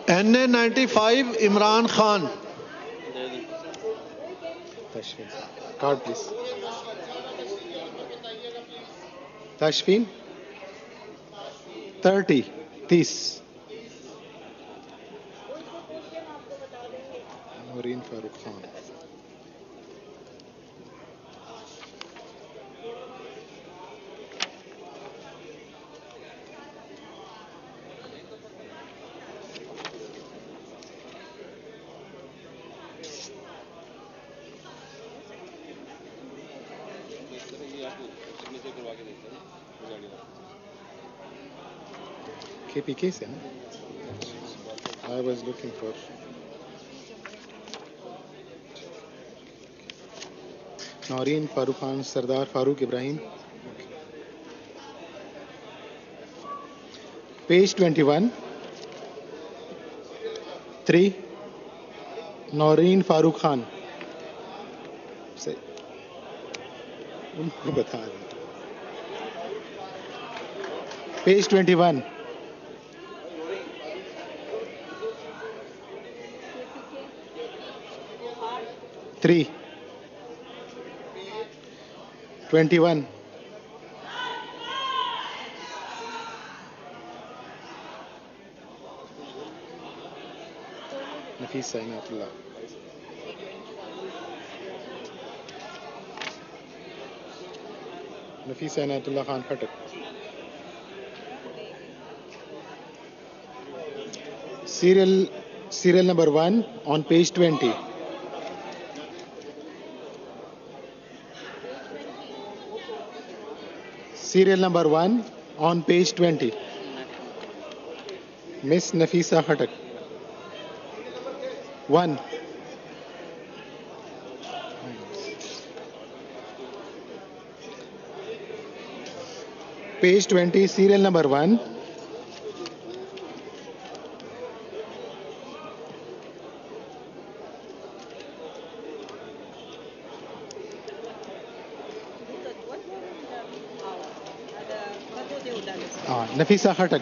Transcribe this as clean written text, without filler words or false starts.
NA95 Imran Khan. Card please. Tashfeen 30 Naureen Farooq Khan. KPK से ना? I was looking for Naureen Farooq Khan, Sardar Farooq Ibrahim. Page 21 3 Naureen Farooq Khan से उनको बता दें। Page 21 3 21 Nafisa Inayatullah. Nafisa Inayatullah Khan Khattak. Serial number 1 on page 20. Serial number 1 on page 20. Miss Nafisa Khatak. 1. Page 20, serial number 1. Nafisa Khatak.